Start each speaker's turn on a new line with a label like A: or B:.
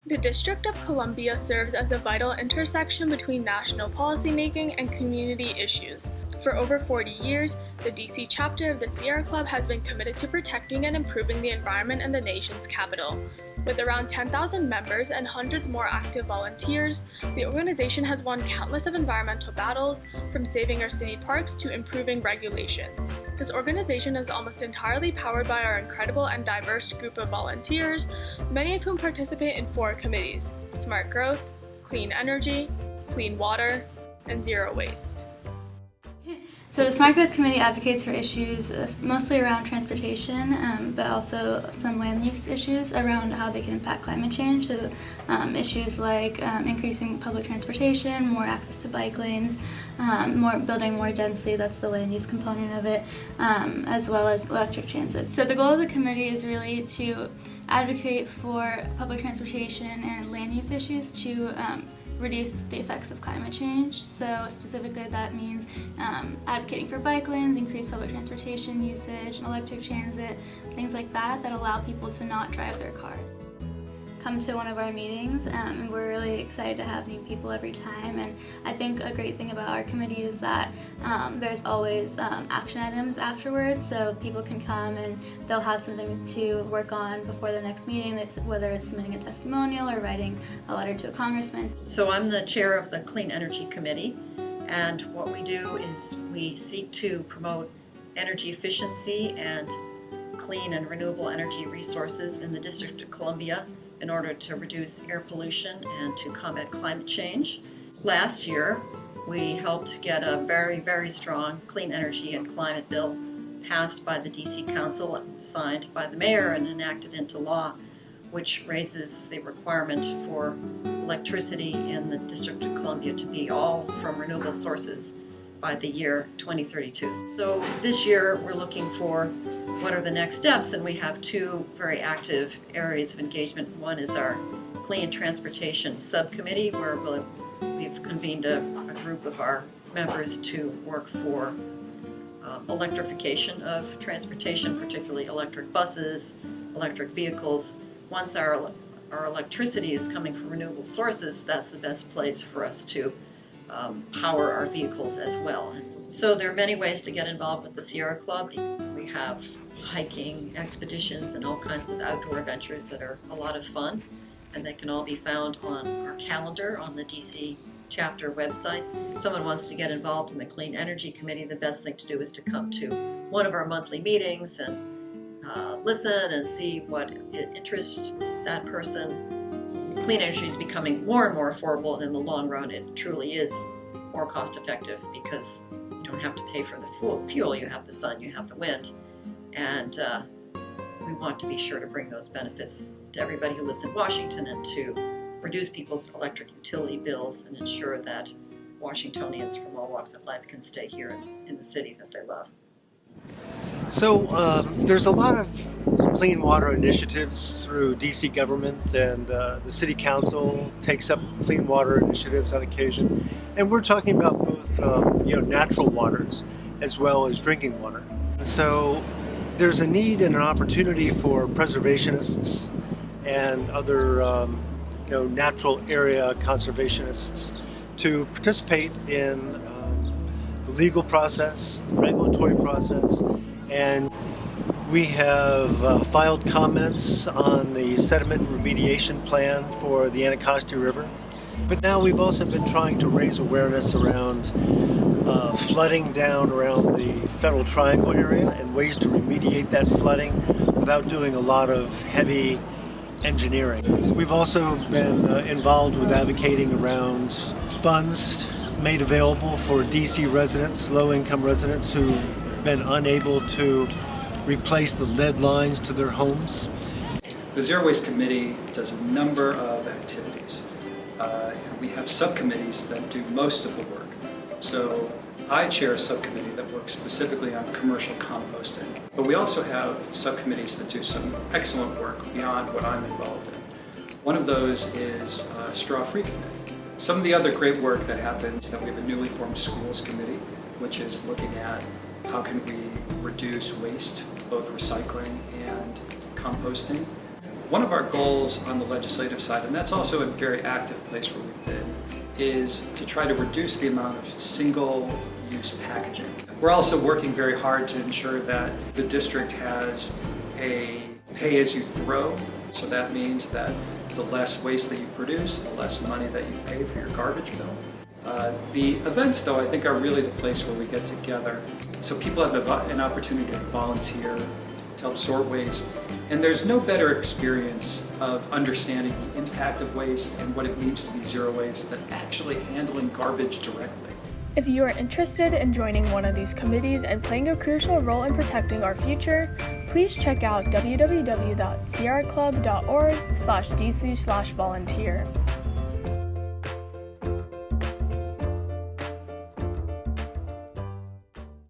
A: The District of Columbia serves as a vital intersection between national policymaking and community issues. For over 40 years, the DC chapter of the Sierra Club has been committed to protecting and improving the environment in the nation's capital. With around 10,000 members and hundreds more active volunteers, the organization has won countless of environmental battles, from saving our city parks to improving regulations. This organization is almost entirely powered by our incredible and diverse group of volunteers, many of whom participate in 4 committees: Smart Growth, Clean Energy, Clean Water, and Zero Waste.
B: So the Smart Growth Committee advocates for issues mostly around transportation, but also some land use issues around how they can impact climate change. So issues like increasing public transportation, more access to bike lanes, building more density, that's the land use component of it, as well as electric transit. So the goal of the committee is really to advocate for public transportation and land use issues to reduce the effects of climate change. So specifically that means advocating for bike lanes, increased public transportation usage, electric transit, things like that allow people to not drive their cars. Come to one of our meetings, and we're really excited to have new people every time. And I think a great thing about our committee is that there's always action items afterwards, so people can come and they'll have something to work on before the next meeting, whether it's submitting a testimonial or writing a letter to a congressman.
C: So I'm the chair of the Clean Energy Committee, and what we do is we seek to promote energy efficiency and clean and renewable energy resources in the District of Columbia in order to reduce air pollution and to combat climate change. Last year, we helped get a very, very strong clean energy and climate bill passed by the DC Council, signed by the mayor and enacted into law, which raises the requirement for electricity in the District of Columbia to be all from renewable sources by the year 2032. So this year, we're looking for what are the next steps, and we have 2 very active areas of engagement. One is our Clean Transportation Subcommittee, where we've convened a group of our members to work for electrification of transportation, particularly electric buses, electric vehicles. Once our electricity is coming from renewable sources, that's the best place for us to power our vehicles as well. So there are many ways to get involved with the Sierra Club. We have hiking expeditions and all kinds of outdoor adventures that are a lot of fun, and they can all be found on our calendar on the DC chapter websites. If someone wants to get involved in the Clean Energy Committee, the best thing to do is to come to one of our monthly meetings and listen and see what interests that person. Clean energy is becoming more and more affordable, and in the long run it truly is more cost effective because you don't have to pay for the fuel. You have the sun, you have the wind, and we want to be sure to bring those benefits to everybody who lives in Washington and to reduce people's electric utility bills and ensure that Washingtonians from all walks of life can stay here in the city that they love.
D: So there's a lot of clean water initiatives through DC government, and the City Council takes up clean water initiatives on occasion. And we're talking about both natural waters as well as drinking water. So there's a need and an opportunity for preservationists and other natural area conservationists to participate in the legal process, the regulatory process, and we have filed comments on the sediment remediation plan for the Anacostia River. But now we've also been trying to raise awareness around flooding down around the Federal Triangle area and ways to remediate that flooding without doing a lot of heavy engineering. We've also been involved with advocating around funds made available for DC residents, low-income residents who've been unable to replace the lead lines to their homes.
E: The Zero Waste Committee does a number of activities. We have subcommittees that do most of the work. So I chair a subcommittee that works specifically on commercial composting. But we also have subcommittees that do some excellent work beyond what I'm involved in. One of those is a straw-free committee. Some of the other great work that happens is that we have a newly formed schools committee, which is looking at how can we reduce waste, both recycling and composting. One of our goals on the legislative side, and that's also a very active place where we've been, is to try to reduce the amount of single-use packaging. We're also working very hard to ensure that the district has a pay-as-you-throw, so that means that the less waste that you produce, the less money that you pay for your garbage bill. The events, though, I think are really the place where we get together, so people have an opportunity to volunteer, to help sort waste, and there's no better experience of understanding the impact of waste and what it means to be zero waste than actually handling garbage directly.
A: If you are interested in joining one of these committees and playing a crucial role in protecting our future, please check out www.crclub.org/dc/volunteer.